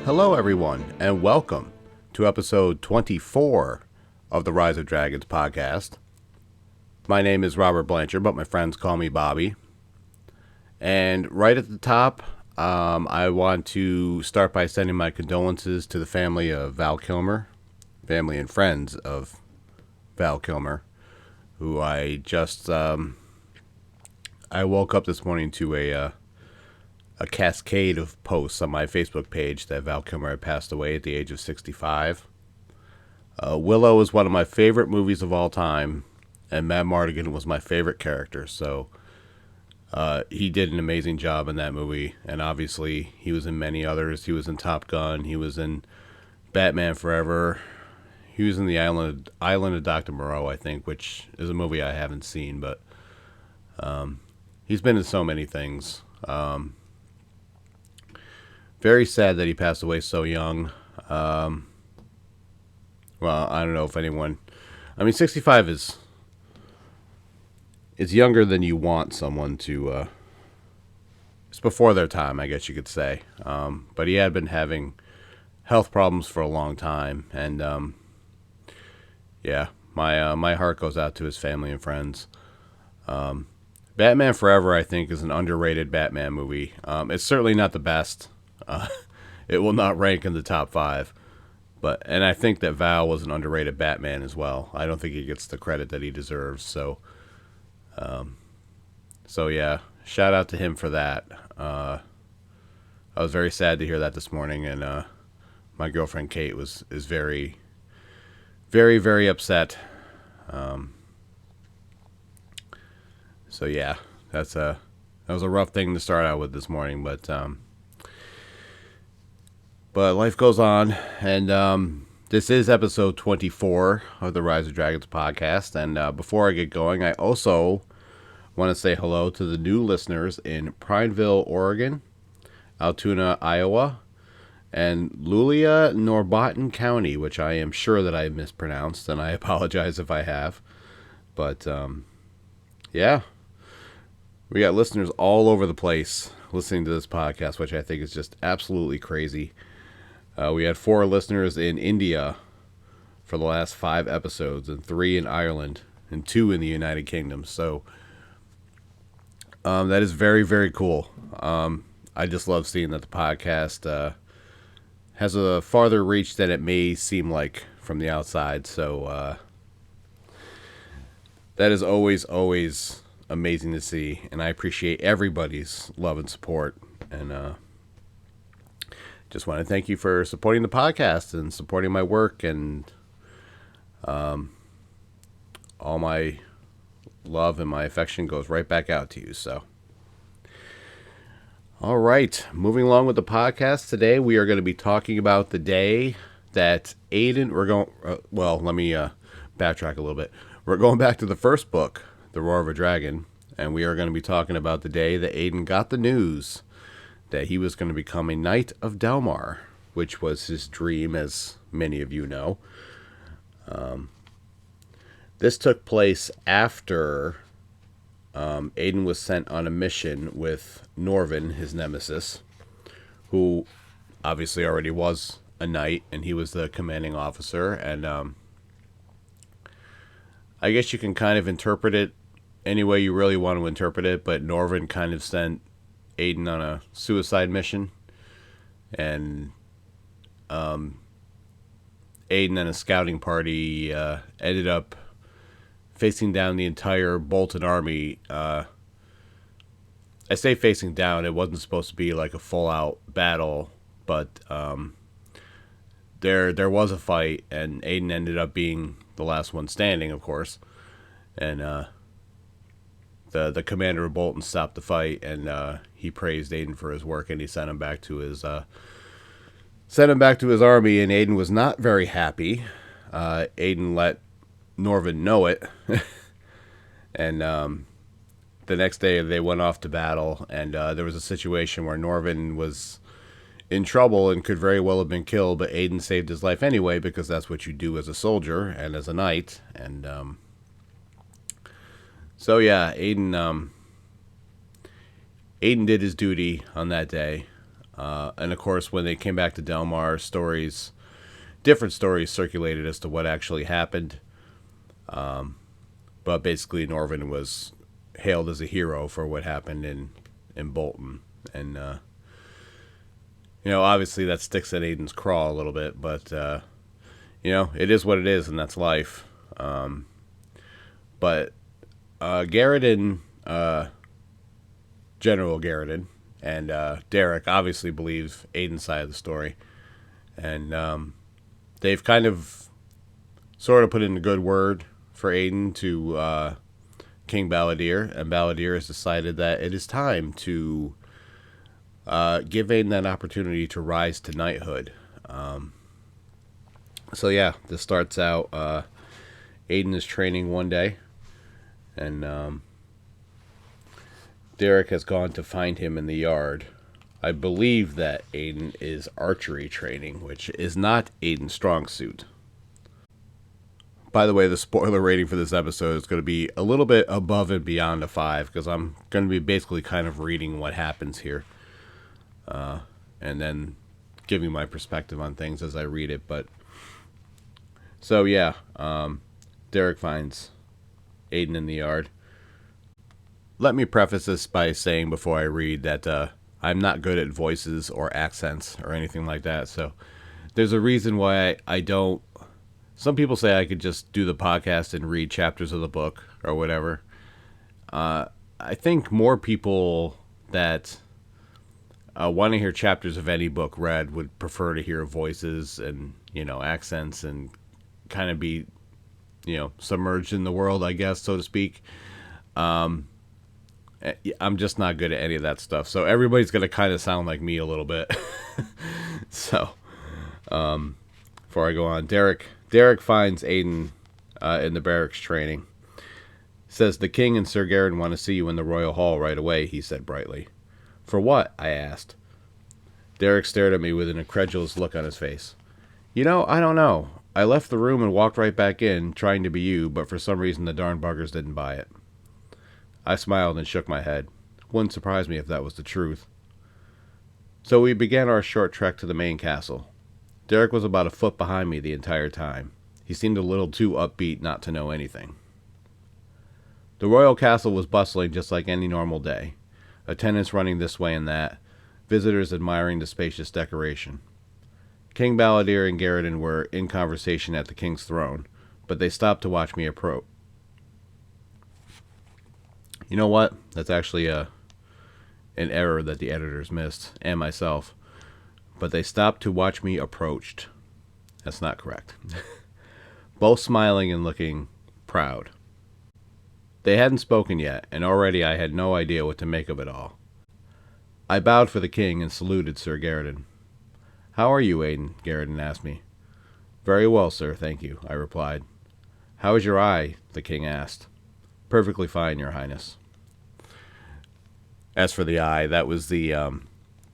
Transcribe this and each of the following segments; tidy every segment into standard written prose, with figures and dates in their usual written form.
Hello everyone, and welcome to episode 24 of the Rise of Dragons podcast. My name is Robert Blanchard, but my friends call me Bobby. And right at the top, I want to start by sending my condolences to the family of Val Kilmer, family and friends of Val Kilmer, who I just, I woke up this morning to a cascade of posts on my Facebook page that Val Kilmer had passed away at the age of 65. Willow is one of my favorite movies of all time, and Matt Mardigan was my favorite character, so he did an amazing job in that movie, and obviously he was in many others. He was in Top Gun, he was in Batman Forever, he was in the Island of Dr. Moreau, I think, which is a movie I haven't seen, but he's been in so many things. Very sad that he passed away so young. Well, I don't know if anyone... 65 is younger than you want someone to... it's before their time, I guess you could say. But he had been having health problems for a long time. And, yeah, my heart goes out to his family and friends. Batman Forever, I think, is an underrated Batman movie. It's certainly not the best. It will not rank in the top 5, and I think that Val was an underrated Batman as well. I don't think he gets the credit that he deserves. So yeah, shout out to him for that. I was very sad to hear that this morning, and my girlfriend Kate is very, very, very upset. So yeah, that was a rough thing to start out with this morning, but life goes on, and this is episode 24 of the Rise of Dragons podcast. And before I get going, I also want to say hello to the new listeners in Prineville, Oregon, Altoona, Iowa, and Luleå, Norrbotten County, which I am sure that I mispronounced, and I apologize if I have. But yeah, we got listeners all over the place listening to this podcast, which I think is just absolutely crazy. We had 4 listeners in India for the last 5 episodes, and 3 in Ireland, and 2 in the United Kingdom. So that is very, very cool. I just love seeing that the podcast has a farther reach than it may seem like from the outside. So that is always, always amazing to see, and I appreciate everybody's love and support. And just want to thank you for supporting the podcast and supporting my work, and all my love and my affection goes right back out to you. So, all right, moving along with the podcast today, we are going to be talking about the day that Aidan. Let me backtrack a little bit. We're going back to the first book, The Roar of a Dragon, and we are going to be talking about the day that Aidan got the news that he was going to become a Knight of Delmar, which was his dream, as many of you know. This took place after Aidan was sent on a mission with Norvin, his nemesis, who obviously already was a knight, and he was the commanding officer. And I guess you can kind of interpret it any way you really want to interpret it, but Norvin kind of sent Aidan on a suicide mission, and Aidan and a scouting party ended up facing down the entire Bolton army. I say facing down, it wasn't supposed to be like a full-out battle, but there was a fight, and Aidan ended up being the last one standing, of course. And the commander of Bolton stopped the fight, and he praised Aidan for his work, and he sent him back to his army. And Aidan was not very happy. Aidan let Norvin know it, and the next day they went off to battle, and there was a situation where Norvin was in trouble and could very well have been killed, but Aidan saved his life anyway, because that's what you do as a soldier and as a knight. And so yeah, Aidan did his duty on that day. And of course, when they came back to Delmar, different stories circulated as to what actually happened. But basically, Norvin was hailed as a hero for what happened in Bolton. And, obviously that sticks at Aidan's craw a little bit, but, it is what it is, and that's life. But Garridan, General Garridan, and Derrick obviously believe Aidan's side of the story. And they've kind of sort of put in a good word for Aidan to King Balladeer, and Balladeer has decided that it is time to give Aidan that opportunity to rise to knighthood. So yeah, this starts out, Aidan is training one day, and Derrick has gone to find him in the yard. I believe that Aidan is archery training, which is not Aidan's strong suit. By the way, the spoiler rating for this episode is going to be a little bit above and beyond a 5, because I'm going to be basically kind of reading what happens here, and then giving my perspective on things as I read it. But so yeah, Derrick finds Aidan in the yard. Let me preface this by saying before I read that I'm not good at voices or accents or anything like that. So there's a reason why I don't. Some people say I could just do the podcast and read chapters of the book or whatever. I think more people that want to hear chapters of any book read would prefer to hear voices and, accents and kind of be, submerged in the world, I guess, so to speak. I'm just not good at any of that stuff. So everybody's going to kind of sound like me a little bit. So, before I go on, Derrick finds Aidan in the barracks training. Says, "The king and Sir Garridan want to see you in the royal hall right away," he said brightly. "For what?" I asked. Derrick stared at me with an incredulous look on his face. I don't know. I left the room and walked right back in, trying to be you, but for some reason the darn buggers didn't buy it. I smiled and shook my head. Wouldn't surprise me if that was the truth. So we began our short trek to the main castle. Derrick was about a foot behind me the entire time. He seemed a little too upbeat not to know anything. The royal castle was bustling just like any normal day. Attendants running this way and that, visitors admiring the spacious decoration. King Balladeer and Garridan were in conversation at the king's throne, but they stopped to watch me approach. You know what? That's actually an error that the editors missed, and myself. But they stopped to watch me approached. That's not correct. Both smiling and looking proud. They hadn't spoken yet, and already I had no idea what to make of it all. I bowed for the king and saluted Sir Garridan. "How are you, Aidan?" Garridan asked me. "Very well, sir, thank you," I replied. "How is your eye?" the king asked. "Perfectly fine, your highness." As for the eye, that was the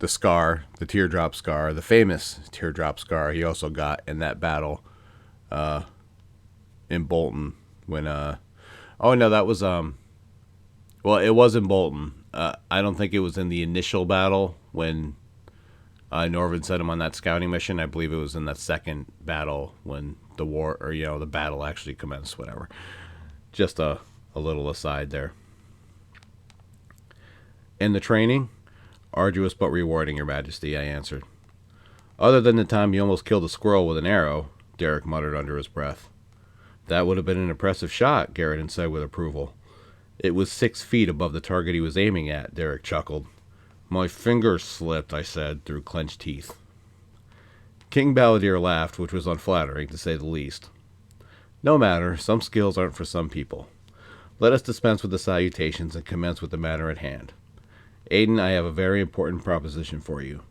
scar, the teardrop scar, the famous teardrop scar he also got in that battle in Bolton when oh no, that was well, it was in Bolton. I don't think it was in the initial battle when Norvin sent him on that scouting mission. I believe it was in that second battle when the war, or the battle actually commenced, whatever. Just a little aside there. "In the training? Arduous but rewarding, your majesty," I answered. "Other than the time you almost killed a squirrel with an arrow," Derrick muttered under his breath. "That would have been an impressive shot," Garridan said with approval. "It was 6 feet above the target he was aiming at," Derrick chuckled. "My fingers slipped," I said, through clenched teeth. King Balladeer laughed, which was unflattering, to say the least. "No matter, some skills aren't for some people. Let us dispense with the salutations and commence with the matter at hand. Aidan, I have a very important proposition for you,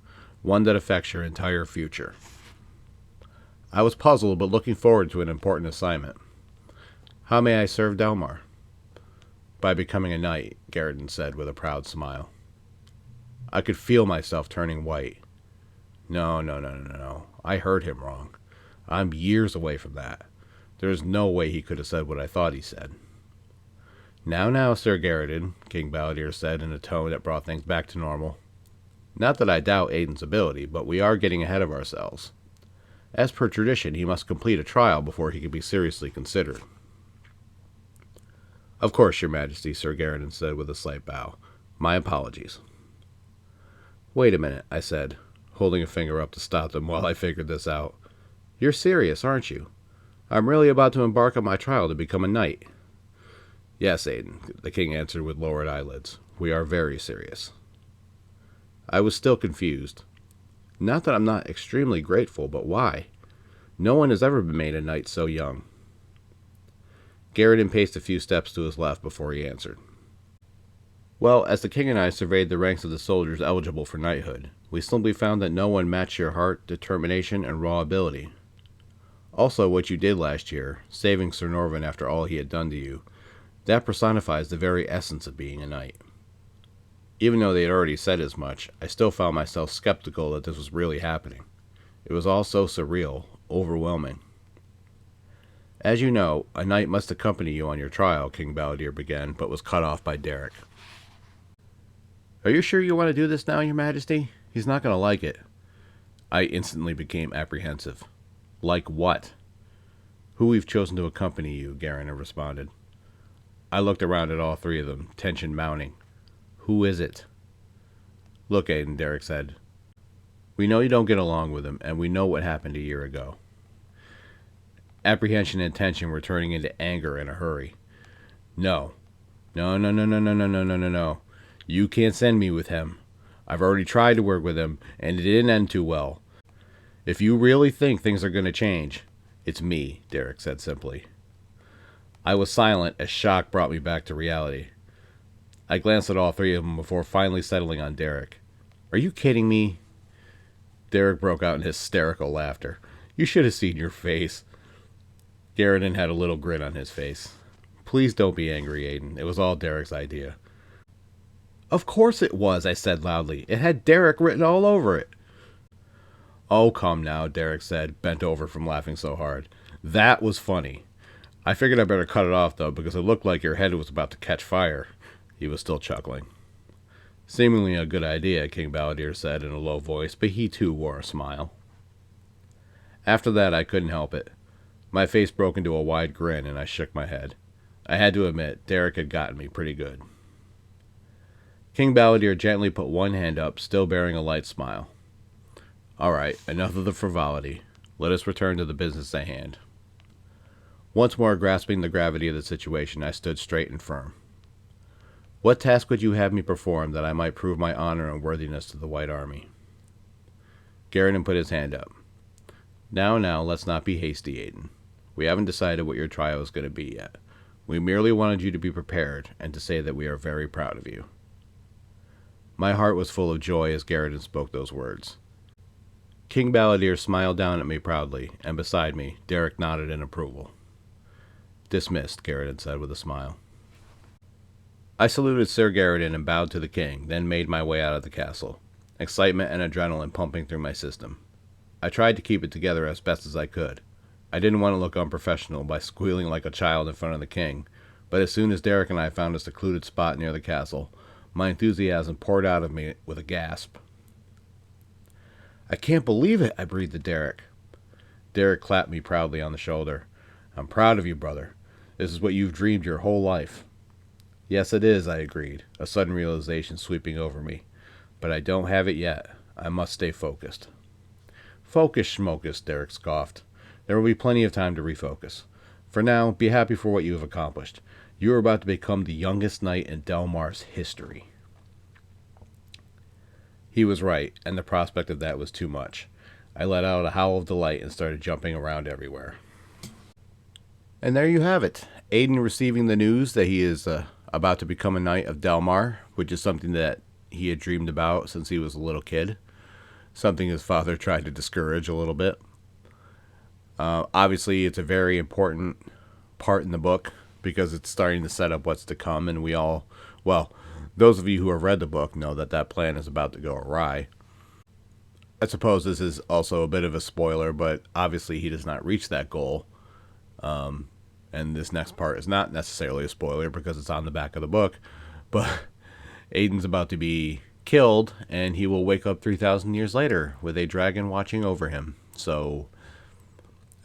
one that affects your entire future. I was puzzled, but looking forward to an important assignment. How may I serve Delmar? By becoming a knight, Garridan said with a proud smile. I could feel myself turning white. No. I heard him wrong. I'm years away from that. There is no way he could have said what I thought he said. Now, Sir Garridan, King Balladeer said in a tone that brought things back to normal. Not that I doubt Aidan's ability, but we are getting ahead of ourselves. As per tradition, he must complete a trial before he can be seriously considered. Of course, Your Majesty, Sir Garridan said with a slight bow. My apologies. Wait a minute, I said, holding a finger up to stop them while I figured this out. You're serious, aren't you? I'm really about to embark on my trial to become a knight. Yes, Aidan, the king answered with lowered eyelids. We are very serious. I was still confused. Not that I'm not extremely grateful, but why? No one has ever been made a knight so young. Garridan paced a few steps to his left before he answered. Well, as the king and I surveyed the ranks of the soldiers eligible for knighthood, we simply found that no one matched your heart, determination, and raw ability. Also, what you did last year, saving Sir Norvin after all he had done to you, that personifies the very essence of being a knight. Even though they had already said as much, I still found myself skeptical that this was really happening. It was all so surreal, overwhelming. As you know, a knight must accompany you on your trial, King Balladeer began, but was cut off by Derrick. Are you sure you want to do this now, Your Majesty? He's not going to like it. I instantly became apprehensive. Like what? Who we've chosen to accompany you, Garridan responded. I looked around at all three of them, tension mounting. Who is it? Look, Aidan, Derrick said. We know you don't get along with him, and we know what happened a year ago. Apprehension and tension were turning into anger in a hurry. No. You can't send me with him. I've already tried to work with him, and it didn't end too well. If you really think things are going to change, it's me, Derrick said simply. I was silent as shock brought me back to reality. I glanced at all three of them before finally settling on Derrick. Are you kidding me? Derrick broke out in hysterical laughter. You should have seen your face. Garridan had a little grin on his face. Please don't be angry, Aidan. It was all Derrick's idea. Of course it was, I said loudly. It had Derrick written all over it. Oh, come now, Derrick said, bent over from laughing so hard. That was funny. I figured I better cut it off, though, because it looked like your head was about to catch fire. He was still chuckling. Seemingly a good idea, King Balladeer said in a low voice, but he too wore a smile. After that, I couldn't help it. My face broke into a wide grin, and I shook my head. I had to admit, Derrick had gotten me pretty good. King Balladeer gently put one hand up, still bearing a light smile. All right, enough of the frivolity. Let us return to the business at hand. Once more grasping the gravity of the situation, I stood straight and firm. What task would you have me perform that I might prove my honor and worthiness to the White Army? Garridan put his hand up. Now, let's not be hasty, Aidan. We haven't decided what your trial is going to be yet. We merely wanted you to be prepared and to say that we are very proud of you. My heart was full of joy as Garridan spoke those words. King Balladeer smiled down at me proudly, and beside me, Derrick nodded in approval. Dismissed, Garridan said with a smile. I saluted Sir Garridan and bowed to the king, then made my way out of the castle, excitement and adrenaline pumping through my system. I tried to keep it together as best as I could. I didn't want to look unprofessional by squealing like a child in front of the king, but as soon as Derrick and I found a secluded spot near the castle, my enthusiasm poured out of me with a gasp. I can't believe it, I breathed to Derrick. Derrick clapped me proudly on the shoulder. I'm proud of you, brother. This is what you've dreamed your whole life. Yes, it is, I agreed, a sudden realization sweeping over me. But I don't have it yet. I must stay focused. Focus, schmocus, Derrick scoffed. There will be plenty of time to refocus. For now, be happy for what you have accomplished. You are about to become the youngest knight in Delmar's history. He was right, and the prospect of that was too much. I let out a howl of delight and started jumping around everywhere. And there you have it. Aidan receiving the news that he is about to become a knight of Delmar, which is something that he had dreamed about since he was a little kid. Something his father tried to discourage a little bit. Obviously, it's a very important part in the book because it's starting to set up what's to come, and we all, well, those of you who have read the book know that that plan is about to go awry. I suppose this is also a bit of a spoiler, but obviously he does not reach that goal. And this next part is not necessarily a spoiler because it's on the back of the book, but Aidan's about to be killed, and he will wake up 3,000 years later with a dragon watching over him. So,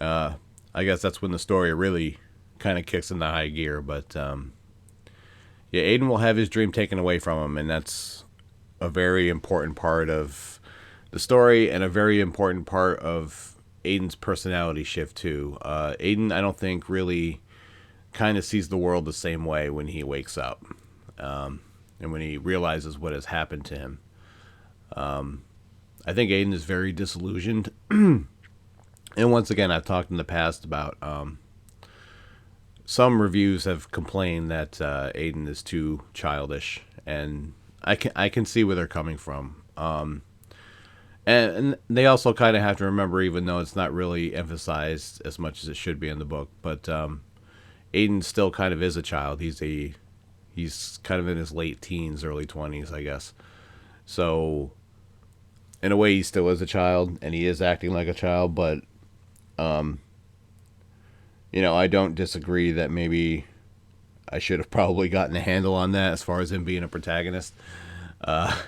I guess that's when the story really kind of kicks into high gear. But yeah, Aidan will have his dream taken away from him, and that's a very important part of the story and a very important part of Aidan's personality shift too. Aidan, I don't think, really kind of sees the world the same way when he wakes up, and when he realizes what has happened to him. I think Aidan is very disillusioned. And once again, I've talked in the past about some reviews have complained that Aidan is too childish, and I can see where they're coming from. And they also kind of have to remember, even though it's not really emphasized as much as it should be in the book, but Aidan still kind of is a child. He's kind of in his late teens, early 20s, I guess. So, in a way, he still is a child, and he is acting like a child, but, I don't disagree that maybe I should have probably gotten a handle on that as far as him being a protagonist. But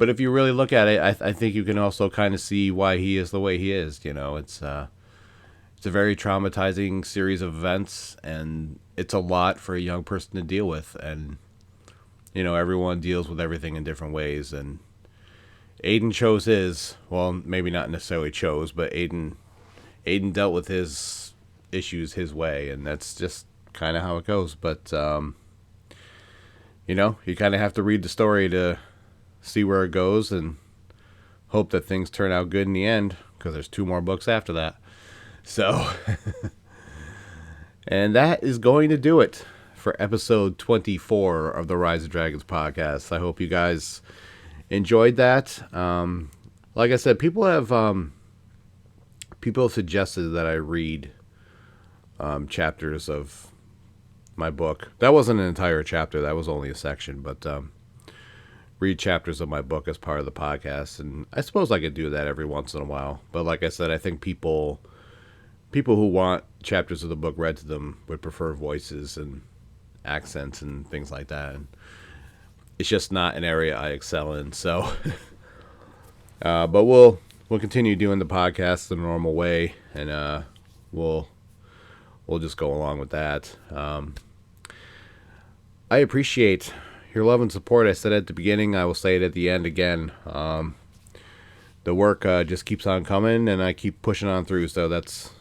if you really look at it, I think you can also kind of see why he is the way he is. It's a very traumatizing series of events, and it's a lot for a young person to deal with. And, everyone deals with everything in different ways. And Aidan chose his, well, maybe not necessarily chose, but Aidan dealt with his issues his way, and that's just kind of how it goes. But, you kind of have to read the story to see where it goes and hope that things turn out good in the end, because there's 2 more books after that. So, and that is going to do it for episode 24 of the Rise of Dragons podcast. I hope you guys enjoyed that. Like I said, people have suggested that I read chapters of my book. That wasn't an entire chapter. That was only a section, but read chapters of my book as part of the podcast, and I suppose I could do that every once in a while. But like I said, I think people who want chapters of the book read to them would prefer voices and accents and things like that, and it's just not an area I excel in. So but we'll continue doing the podcast the normal way, and we'll just go along with that. I appreciate your love and support. I said at the beginning, I will say it at the end again. The work just keeps on coming, and I keep pushing on through. So that's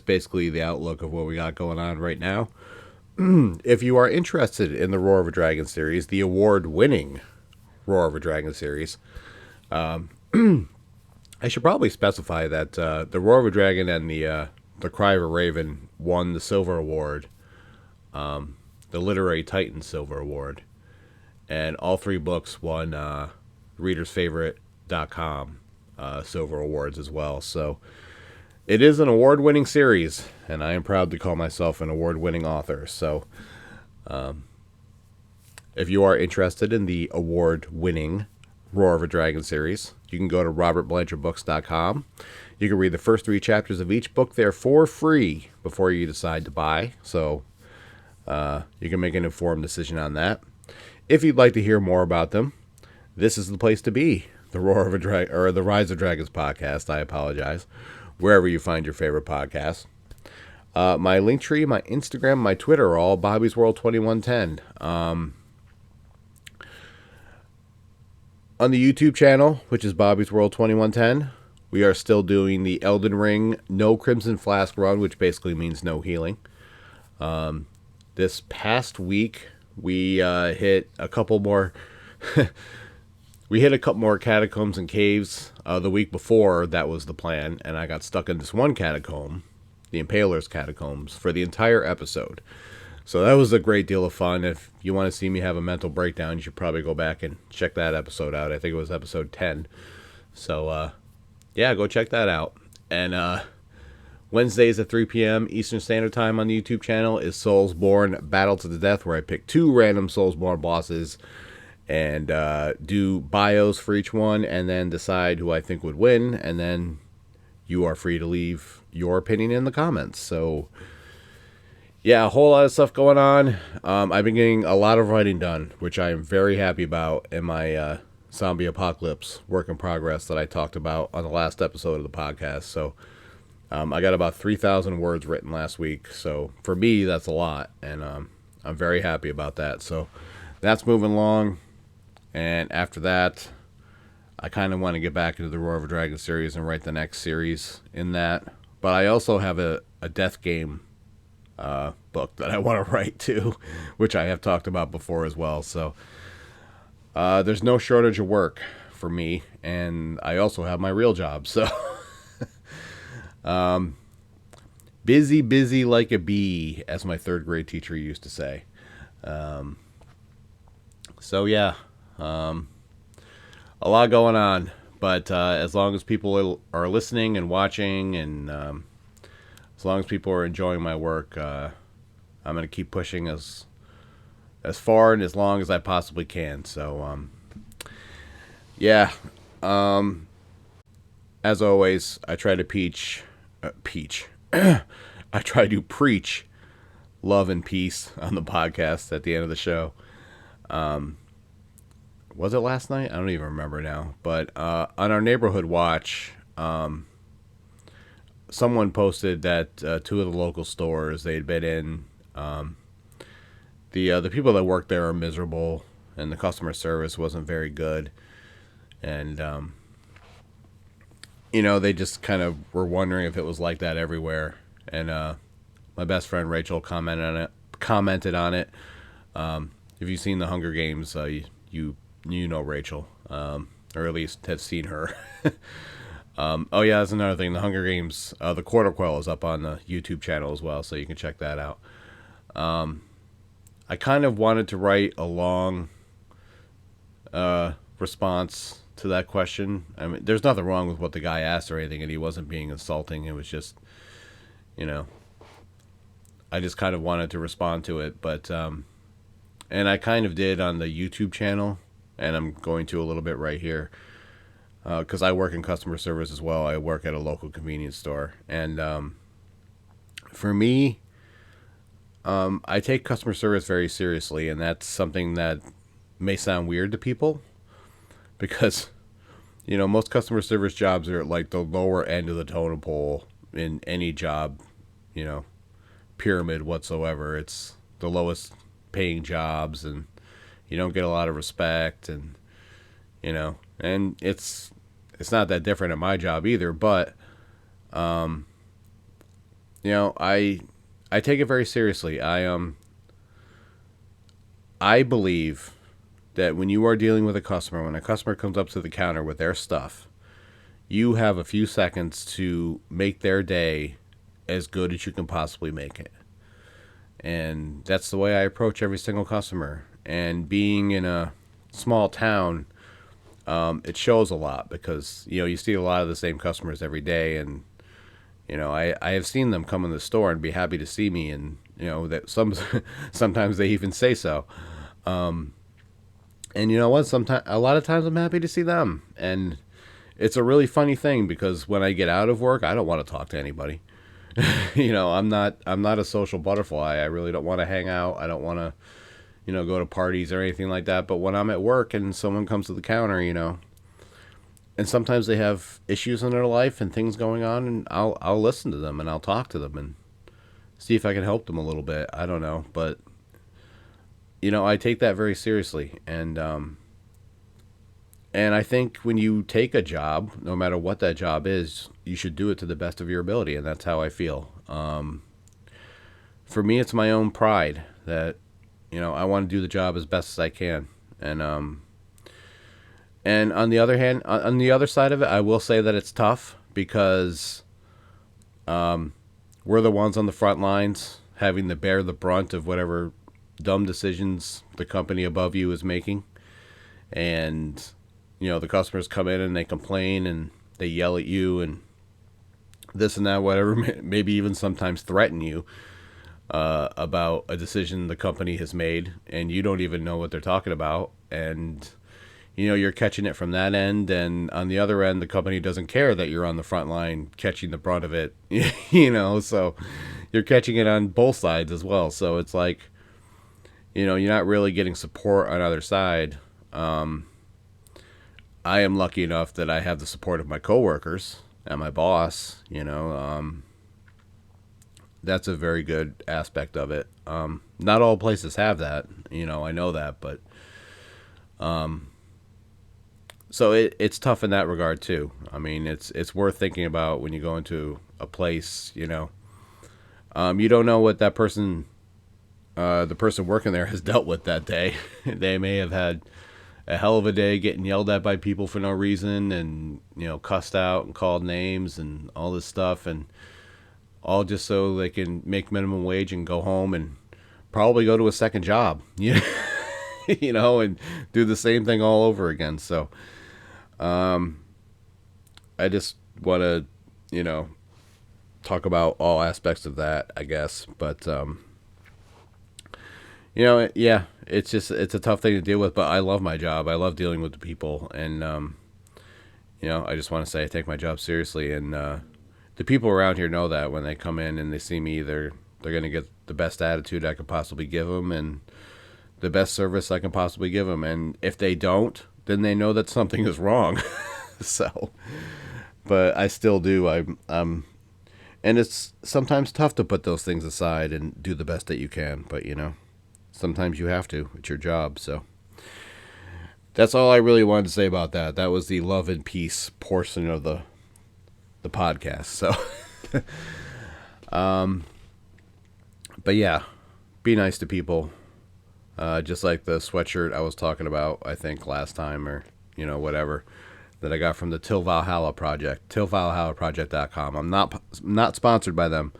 basically the outlook of what we got going on right now. If you are interested in the Roar of a Dragon series, the award-winning Roar of a Dragon series, I should probably specify that the Roar of a Dragon and the Cry of a Raven won the Silver Award, the Literary Titan Silver Award. And all 3 books won ReadersFavorite.com Silver Awards as well. So it is an award-winning series, and I am proud to call myself an award-winning author. So if you are interested in the award-winning Roar of a Dragon series, you can go to robertblanchardbooks.com. You can read the first 3 chapters of each book there for free before you decide to buy. So you can make an informed decision on that. If you'd like to hear more about them, this is the place to be. The Roar of a Dragon, or the Rise of Dragons podcast, I apologize, wherever you find your favorite podcasts. My Linktree, my Instagram, my Twitter are all Bobby's World 2110. On the YouTube channel, which is Bobby's World 2110, we are still doing the Elden Ring No Crimson Flask run, which basically means no healing. This past week, we hit a couple more we hit a couple more catacombs and caves the week before. That was the plan, and I got stuck in this one catacomb, the Impaler's Catacombs, for the entire episode. So that was a great deal of fun. If you want to see me have a mental breakdown, you should probably go back and check that episode out. I think it was episode 10. So, yeah, go check that out. And Wednesdays at 3 p.m. Eastern Standard Time on the YouTube channel is Soulsborne Battle to the Death, where I pick 2 random Soulsborne bosses and do bios for each one, and then decide who I think would win, and then you are free to leave your opinion in the comments. So, yeah, a whole lot of stuff going on. I've been getting a lot of writing done, which I am very happy about in my zombie apocalypse work in progress that I talked about on the last episode of the podcast. So, I got about 3,000 words written last week. So, for me, that's a lot, and I'm very happy about that. So, that's moving along. And after that, I kind of want to get back into the Roar of a Dragon series and write the next series in that. But I also have a death game book that I want to write too, which I have talked about before as well. So there's no shortage of work for me. And I also have my real job. So busy like a bee, as my 3rd grade teacher used to say. So yeah. A lot going on, but as long as people are listening and watching, and as long as people are enjoying my work, I'm going to keep pushing as far and as long as I possibly can. So, yeah. As always, I try to I try to preach love and peace on the podcast at the end of the show. Was it last night? I don't even remember now. But on our neighborhood watch, someone posted that 2 of the local stores they had been in, the people that work there are miserable, and the customer service wasn't very good, and they just kind of were wondering if it was like that everywhere. And my best friend Rachel commented on it. If you've seen the Hunger Games, you know Rachel, or at least have seen her. Oh yeah, that's another thing. The Hunger Games, the Quarter Quell is up on the YouTube channel as well, so you can check that out. I kind of wanted to write a long response to that question. I mean, there's nothing wrong with what the guy asked or anything, and he wasn't being insulting. It was just, I just kind of wanted to respond to it, but and I kind of did on the YouTube channel. And I'm going to a little bit right here, because I work in customer service as well. I work at a local convenience store. And for me, I take customer service very seriously. And that's something that may sound weird to people, because, most customer service jobs are like the lower end of the totem pole in any job, pyramid whatsoever. It's the lowest paying jobs, and you don't get a lot of respect, and and it's not that different at my job either. But I take it very seriously. I believe that when you are dealing with a customer, when a customer comes up to the counter with their stuff, you have a few seconds to make their day as good as you can possibly make it. And that's the way I approach every single customer. And being in a small town, it shows a lot, because you see a lot of the same customers every day, and I have seen them come in the store and be happy to see me, and that sometimes they even say so. And you know what? A lot of times I'm happy to see them, and it's a really funny thing, because when I get out of work, I don't want to talk to anybody. I'm not a social butterfly. I really don't want to hang out. I don't want to go to parties or anything like that. But when I'm at work and someone comes to the counter, and sometimes they have issues in their life and things going on, and I'll listen to them, and I'll talk to them and see if I can help them a little bit. I don't know, but I take that very seriously, and I think when you take a job, no matter what that job is, you should do it to the best of your ability, and that's how I feel. For me, it's my own pride that I want to do the job as best as I can, and And on the other hand, on the other side of it, I will say that it's tough because we're the ones on the front lines having to bear the brunt of whatever dumb decisions the company above you is making. And, the customers come in and they complain and they yell at you and this and that, whatever, maybe even sometimes threaten you about a decision the company has made, and you don't even know what they're talking about. And, you're catching it from that end, and on the other end, the company doesn't care that you're on the front line catching the brunt of it, so you're catching it on both sides as well. So it's like, you're not really getting support on either side. I am lucky enough that I have the support of my coworkers and my boss, that's a very good aspect of it. Not all places have that, I know that, but, so it's tough in that regard too. I mean, it's worth thinking about when you go into a place, you don't know what that person, the person working there has dealt with that day. They may have had a hell of a day getting yelled at by people for no reason and, cussed out and called names and all this stuff, and all just so they can make minimum wage and go home and probably go to a second job, and do the same thing all over again. So, I just want to, talk about all aspects of that, I guess. But, yeah, it's a tough thing to deal with, but I love my job. I love dealing with the people. And, I just want to say I take my job seriously. And, the people around here know that when they come in and they see me, they're going to get the best attitude I could possibly give them and the best service I can possibly give them. And if they don't, then they know that something is wrong. So, but I still do. And it's sometimes tough to put those things aside and do the best that you can. But, sometimes you have to. It's your job. So that's all I really wanted to say about that. That was the love and peace portion of the podcast. So, but yeah, be nice to people. Just like the sweatshirt I was talking about, I think last time, or, whatever, that I got from the Till Valhalla Project, tillvalhallaproject.com. I'm not sponsored by them.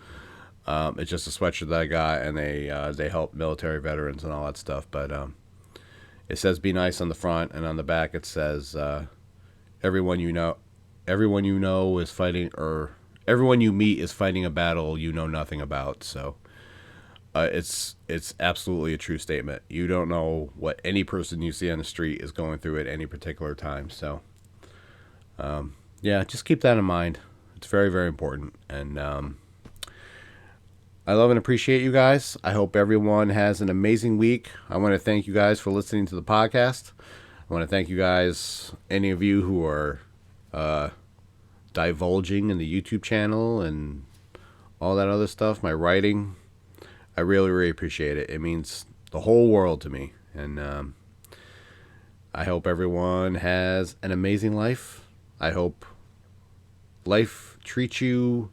It's just a sweatshirt that I got, and they help military veterans and all that stuff. But it says "Be nice" on the front, and on the back it says everyone you know is fighting, or everyone you meet is fighting a battle you know nothing about. So it's absolutely a true statement. You don't know what any person you see on the street is going through at any particular time. So yeah, just keep that in mind. It's very, very important. And I love and appreciate you guys. I hope everyone has an amazing week. I want to thank you guys for listening to the podcast. I want to thank you guys, any of you who are divulging in the YouTube channel and all that other stuff, my writing. I really, really appreciate it. It means the whole world to me. And I hope everyone has an amazing life. I hope life treats you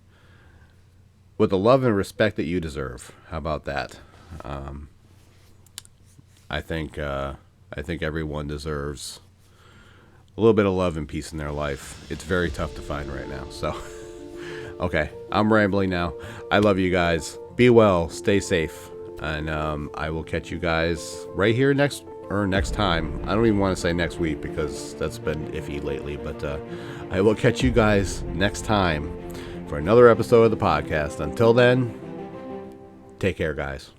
with the love and respect that you deserve. How about that? I think everyone deserves a little bit of love and peace in their life. It's very tough to find right now. So, okay, I'm rambling now. I love you guys. Be well, stay safe, and I will catch you guys right here next time. I don't even want to say next week because that's been iffy lately, but I will catch you guys next time for another episode of the podcast. Until then, take care, guys.